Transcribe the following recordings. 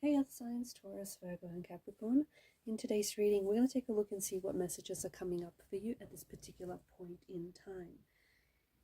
Hey Earth signs, Taurus, Virgo and Capricorn. In today's reading, we're going to take a look and see what messages are coming up for you at this particular point in time.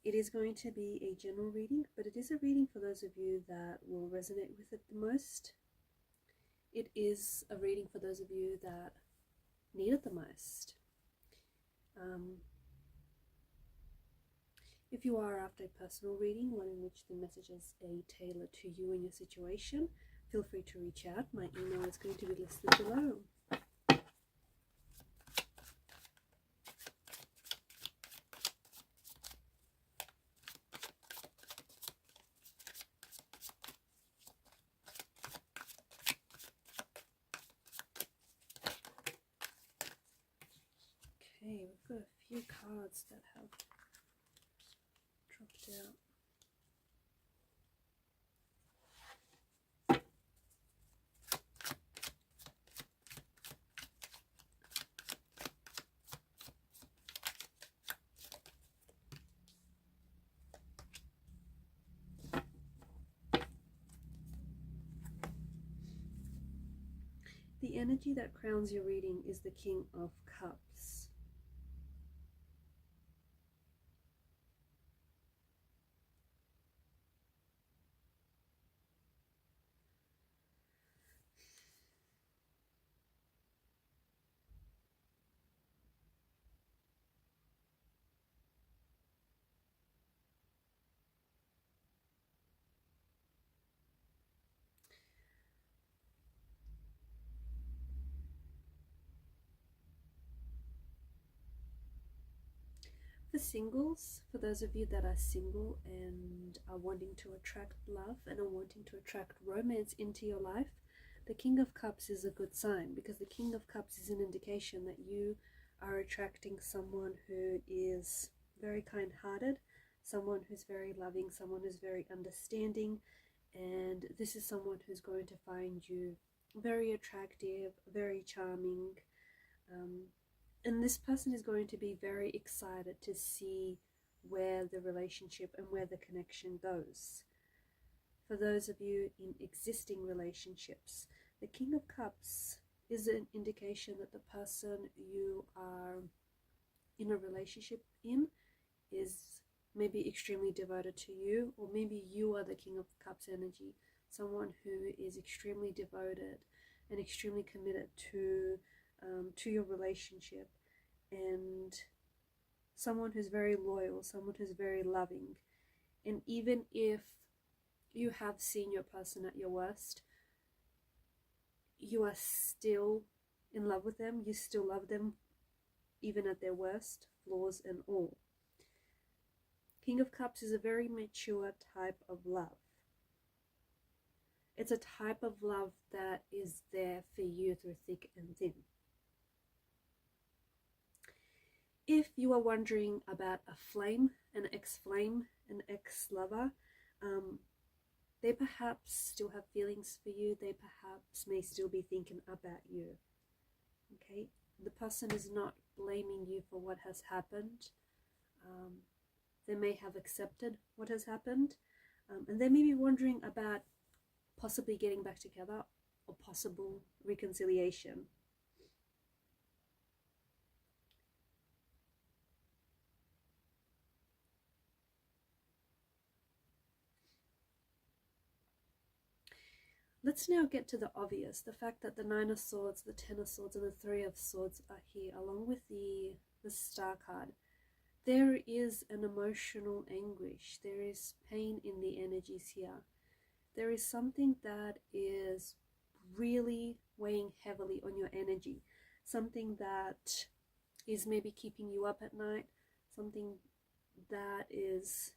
It is going to be a general reading, but it is a reading for those of you that will resonate with it the most. It is a reading for those of you that need it the most. If you are after a personal reading, one in which the messages are tailored to you and your situation, feel free to reach out. My email is going to be listed below. Okay, we've got a few cards that have dropped out. The energy that crowns your reading is the King of Cups. For singles, for those of you that are single and are wanting to attract love and are wanting to attract romance into your life, the King of Cups is a good sign, because the King of Cups is an indication that you are attracting someone who is very kind-hearted, someone who's very loving, someone who's very understanding, and this is someone who's going to find you very attractive, very charming, and this person is going to be very excited to see where the relationship and where the connection goes. For those of you in existing relationships, the King of Cups is an indication that the person you are in a relationship in is maybe extremely devoted to you, or maybe you are the King of Cups energy, someone who is extremely devoted and extremely committed to your relationship, and someone who's very loyal, someone who's very loving. And even if you have seen your person at your worst, you are still in love with them, you still love them even at their worst, flaws and all. King of Cups is a very mature type of love. It's a type of love that is there for you through thick and thin. If you are wondering about a flame, an ex-flame, an ex-lover, they perhaps still have feelings for you. They perhaps may still be thinking about you. Okay, the person is not blaming you for what has happened. They may have accepted what has happened, and they may be wondering about possibly getting back together or possible reconciliation. Let's now get to the obvious, the fact that the Nine of Swords, the Ten of Swords, and the Three of Swords are here, along with the Star card. There is an emotional anguish. There is pain in the energies here. There is something that is really weighing heavily on your energy. Something that is maybe keeping you up at night. Something that is...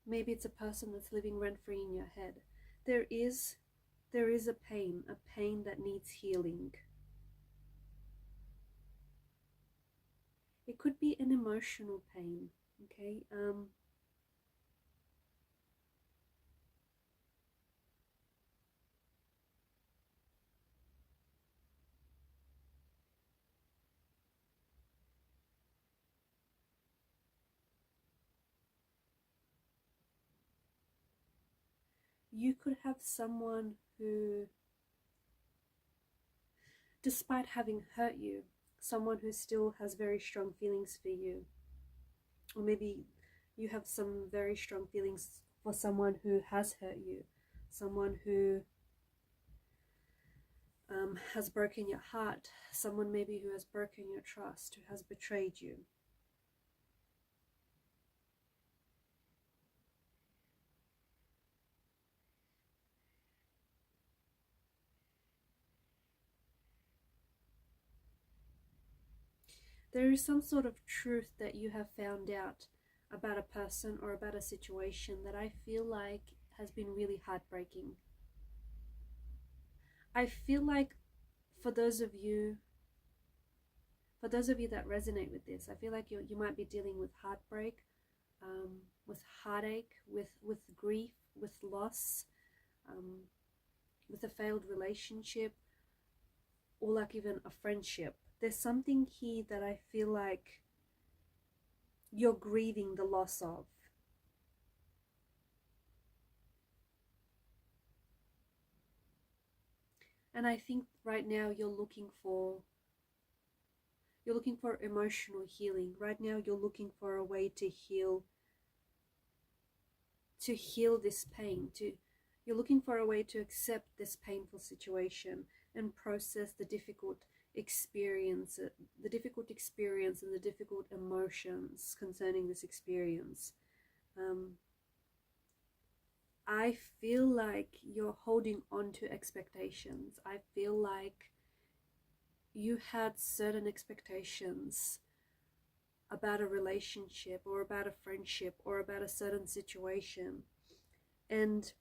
maybe it's a person that's living rent-free in your head. There is a pain that needs healing. It could be an emotional pain, okay? you could have someone who, despite having hurt you, someone who still has very strong feelings for you. Or maybe you have some very strong feelings for someone who has hurt you, someone who has broken your heart, someone maybe who has broken your trust, who has betrayed you. There is some sort of truth that you have found out about a person or about a situation that I feel like has been really heartbreaking. I feel like for those of you that resonate with this, I feel like you might be dealing with heartbreak, with heartache, with grief, with loss, with a failed relationship, or like even a friendship. There's something here that I feel like you're grieving the loss of. And I think right now you're looking for emotional healing. Right now you're looking for a way to heal this pain. You're looking for a way to accept this painful situation and process the difficult experience and the difficult emotions concerning this experience. I feel like you're holding on to expectations. I feel like you had certain expectations about a relationship or about a friendship or about a certain situation, and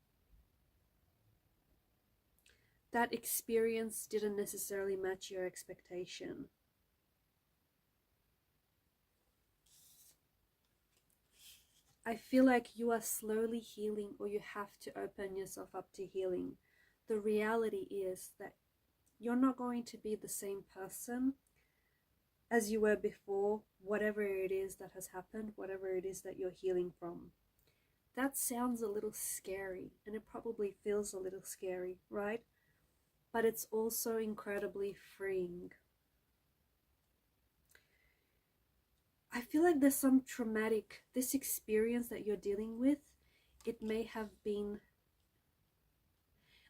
that experience didn't necessarily match your expectation. I feel like you are slowly healing, or you have to open yourself up to healing. The reality is that you're not going to be the same person as you were before, whatever it is that has happened, whatever it is that you're healing from. That sounds a little scary, and it probably feels a little scary, right? But it's also incredibly freeing. I feel like there's some this experience that you're dealing with, it may have been,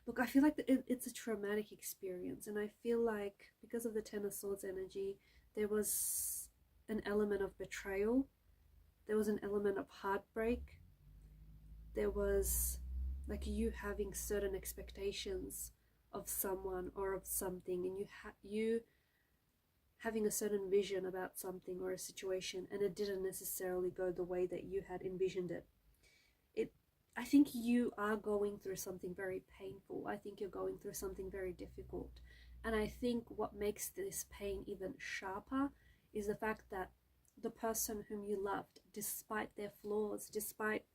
look, I feel like it's a traumatic experience, and I feel like because of the Ten of Swords energy, there was an element of betrayal, there was an element of heartbreak, there was like you having certain expectations of someone or of something, and you having a certain vision about something or a situation, and it didn't necessarily go the way that you had envisioned it. I think you are going through something very painful. I think you're going through something very difficult. And I think what makes this pain even sharper is the fact that the person whom you loved, despite their flaws, despite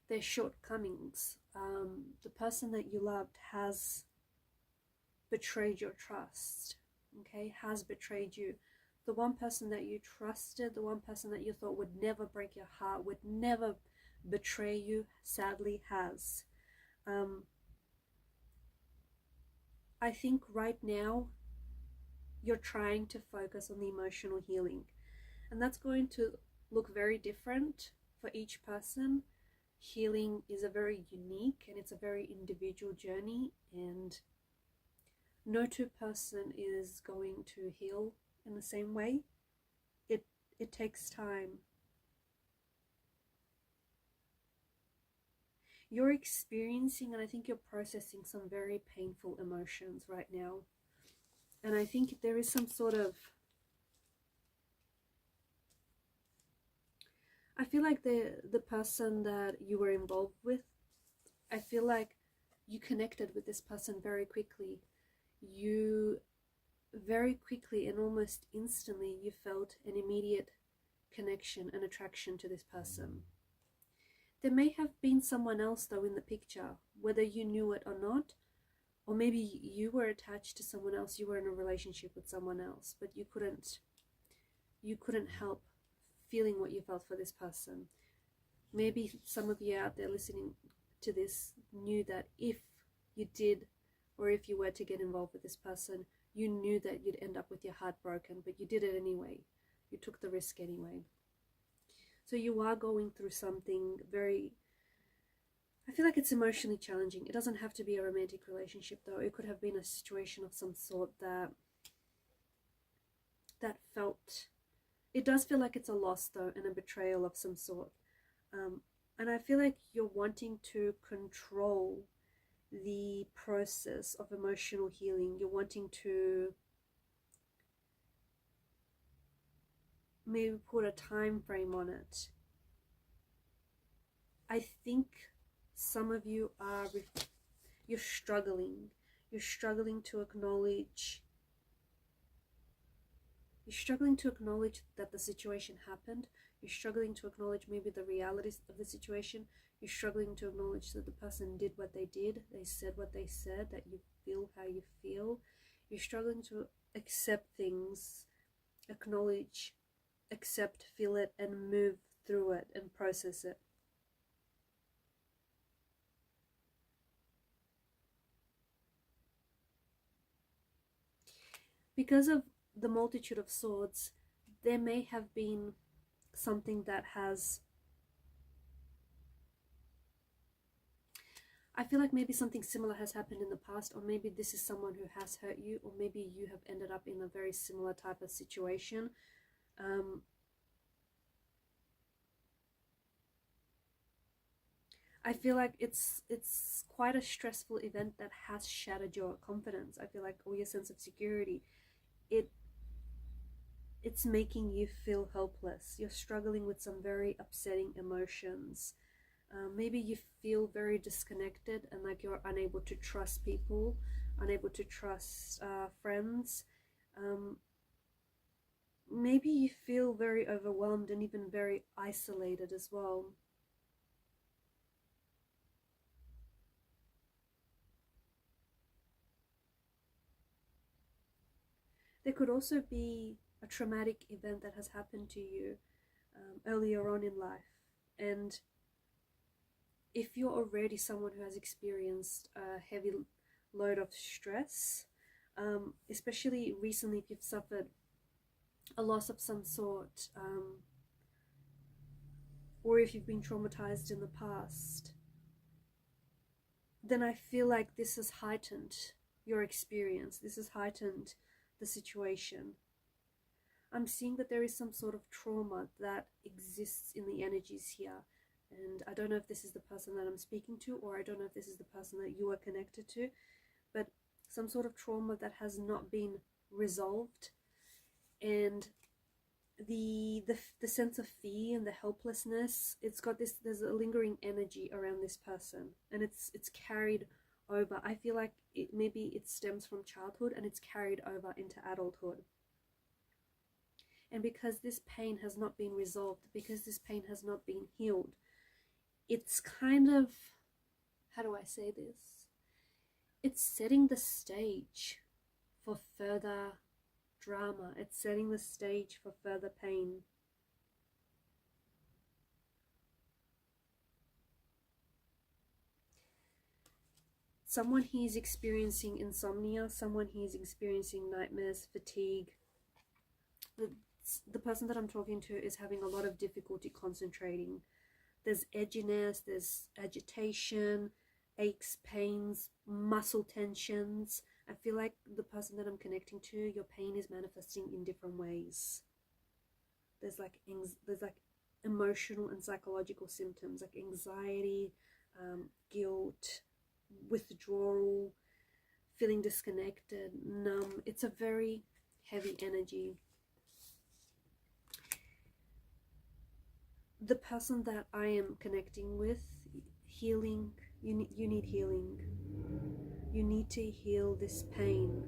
their shortcomings, the person that you loved has betrayed your trust, okay, has betrayed you. The one person that you trusted, the one person that you thought would never break your heart, would never betray you, sadly has. I think right now you're trying to focus on the emotional healing, and that's going to look very different for each person. Healing is a very unique and it's a very individual journey, and no two person is going to heal in the same way. It takes time. You're experiencing, and I think you're processing, some very painful emotions right now. And I think there is some sort of, I feel like the person that you were involved with, I feel like you connected with this person very quickly. You very quickly and almost instantly, you felt an immediate connection and attraction to this person. There may have been someone else though in the picture, whether you knew it or not, or maybe you were attached to someone else, you were in a relationship with someone else, but you couldn't help feeling what you felt for this person. Maybe some of you out there listening to this knew that if you did, or if you were to get involved with this person, you knew that you'd end up with your heart broken, but you did it anyway. You took the risk anyway. So you are going through something very, I feel like it's emotionally challenging. It doesn't have to be a romantic relationship though. It could have been a situation of some sort that felt, it does feel like it's a loss though, and a betrayal of some sort. And I feel like you're wanting to control the process of emotional healing. You're wanting to maybe put a time frame on it. I think some of you are, you're struggling to acknowledge, that the situation happened. You're struggling to acknowledge maybe the realities of the situation. You're struggling to acknowledge that the person did what they did, they said what they said, that you feel how you feel. You're struggling to accept things, acknowledge, accept, feel it, and move through it and process it. Because of the multitude of swords, there may have been something that has, I feel like maybe something similar has happened in the past, or maybe this is someone who has hurt you, or maybe you have ended up in a very similar type of situation. I feel like it's quite a stressful event that has shattered your confidence. I feel like, or your sense of security. It's making you feel helpless. You're struggling with some very upsetting emotions. Maybe you feel very disconnected and like you're unable to trust people, unable to trust friends. Maybe you feel very overwhelmed and even very isolated as well. There could also be a traumatic event that has happened to you earlier on in life. And if you're already someone who has experienced a heavy load of stress, especially recently if you've suffered a loss of some sort, or if you've been traumatized in the past, then I feel like this has heightened your experience. This has heightened the situation. I'm seeing that there is some sort of trauma that exists in the energies here. And I don't know if this is the person that I'm speaking to, or I don't know if this is the person that you are connected to, but some sort of trauma that has not been resolved. And the sense of fear and the helplessness, it's got this, there's a lingering energy around this person, and it's carried over. I feel like maybe it stems from childhood and it's carried over into adulthood. And because this pain has not been resolved, because this pain has not been healed, it's kind of, how do I say this? It's setting the stage for further drama. It's setting the stage for further pain. Someone here is experiencing insomnia. Someone here is experiencing nightmares, fatigue. The person that I'm talking to is having a lot of difficulty concentrating. There's edginess, there's agitation, aches, pains, muscle tensions. I feel like the person that I'm connecting to, your pain is manifesting in different ways. There's like emotional and psychological symptoms like anxiety, guilt, withdrawal, feeling disconnected, numb. It's a very heavy energy. The person that I am connecting with, healing, you need healing. You need to heal this pain.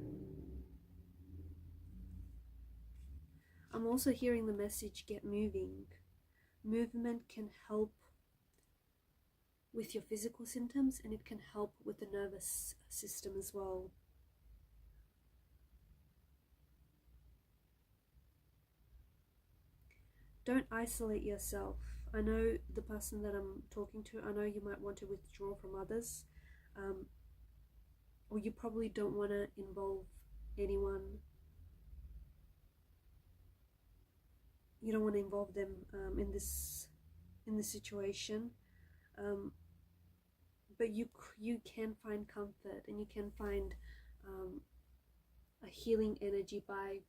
I'm also hearing the message, get moving. Movement can help with your physical symptoms, and it can help with the nervous system as well. Don't isolate yourself. I know the person that I'm talking to, I know you might want to withdraw from others, or you probably don't want to involve anyone. You don't want to involve them in this situation, but you can find comfort, and you can find a healing energy by,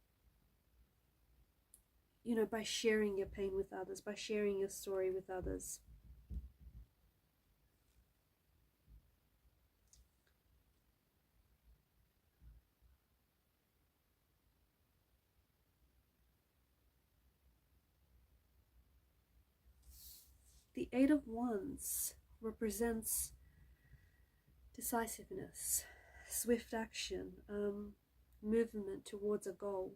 you know, by sharing your pain with others, by sharing your story with others. The Eight of Wands represents decisiveness, swift action, movement towards a goal.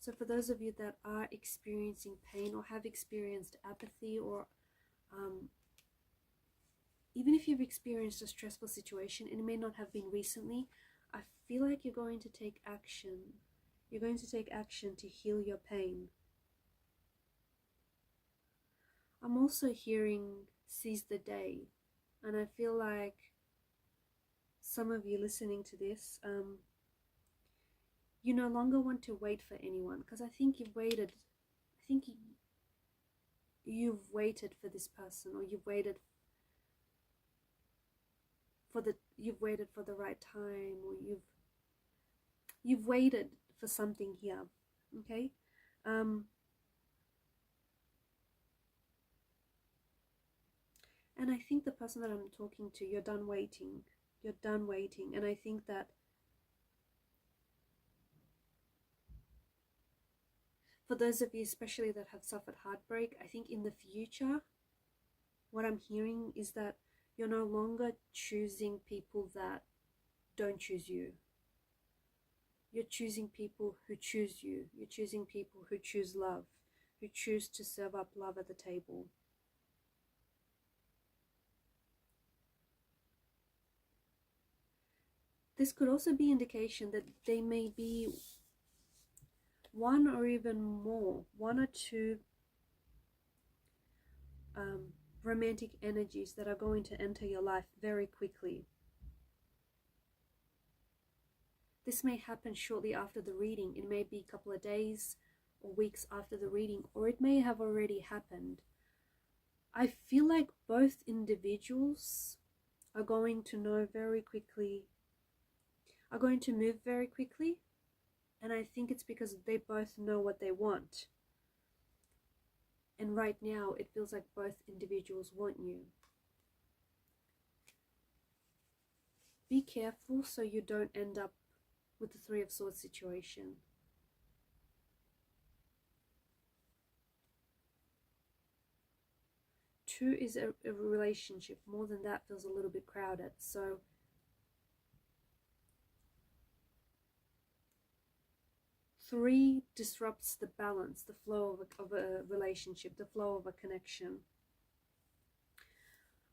So for those of you that are experiencing pain, or have experienced apathy, or even if you've experienced a stressful situation, and it may not have been recently, I feel like you're going to take action. You're going to take action to heal your pain. I'm also hearing seize the day, and I feel like some of you listening to this, you no longer want to wait for anyone, because I think you've waited. I think you've waited for this person, or you've waited for the right time, or you've waited for something here. Okay, and I think the person that I'm talking to, you're done waiting. You're done waiting, and I think that for those of you especially that have suffered heartbreak, I think in the future, what I'm hearing is that you're no longer choosing people that don't choose you. You're choosing people who choose you. You're choosing people who choose love, who choose to serve up love at the table. This could also be indication that they may be one or even more, one or two romantic energies that are going to enter your life very quickly. This may happen shortly after the reading. It may be a couple of days or weeks after the reading, or it may have already happened. I feel like both individuals are going to know very quickly, are going to move very quickly, and I think it's because they both know what they want. And right now, it feels like both individuals want you. Be careful so you don't end up with the Three of Swords situation. Two is a relationship. More than that feels a little bit crowded. So three disrupts the balance, the flow of a relationship, the flow of a connection.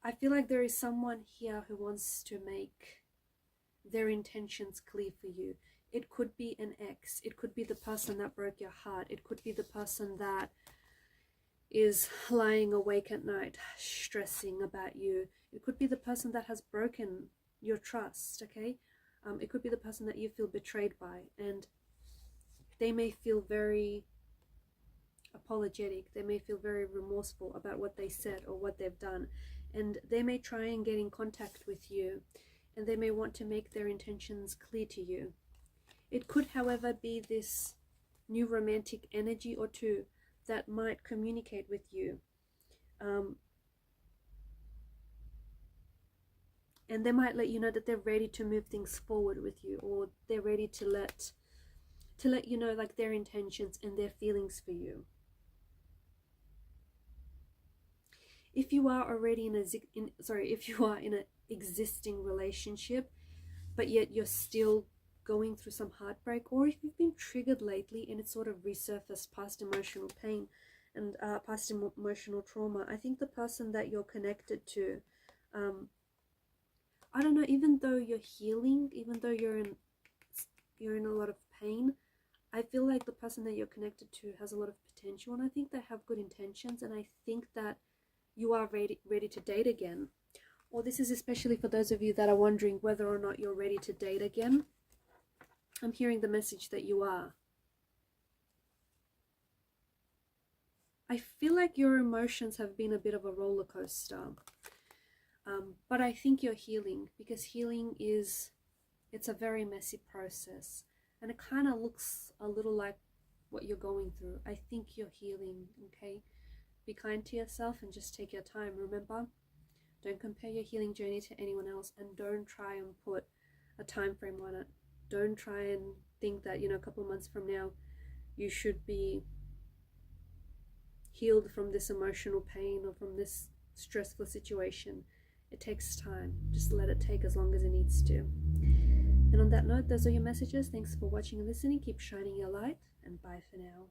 I feel like there is someone here who wants to make their intentions clear for you. It could be an ex. It could be the person that broke your heart. It could be the person that is lying awake at night stressing about you. It could be the person that has broken your trust, okay? It could be the person that you feel betrayed by, and they may feel very apologetic. They may feel very remorseful about what they said or what they've done, and they may try and get in contact with you, and they may want to make their intentions clear to you. It could, however, be this new romantic energy or two that might communicate with you, and they might let you know that they're ready to move things forward with you, or they're ready to let you know, like, their intentions and their feelings for you. If you are already in an existing relationship, but yet you're still going through some heartbreak, or if you've been triggered lately and it's sort of resurfaced past emotional pain and past emotional trauma, I think the person that you're connected to, I don't know, even though you're healing, even though you're in a lot of pain, I feel like the person that you're connected to has a lot of potential, and I think they have good intentions, and I think that you are ready to date again. Or this is especially for those of you that are wondering whether or not you're ready to date again. I'm hearing the message that you are. I feel like your emotions have been a bit of a roller coaster. But I think you're healing, because healing it's a very messy process. And it kind of looks a little like what you're going through. I think you're healing, okay? Be kind to yourself and just take your time. Remember, don't compare your healing journey to anyone else, and don't try and put a time frame on it. Don't try and think that, a couple months from now, you should be healed from this emotional pain or from this stressful situation. It takes time. Just let it take as long as it needs to. And on that note, those are your messages. Thanks for watching and listening. Keep shining your light, and bye for now.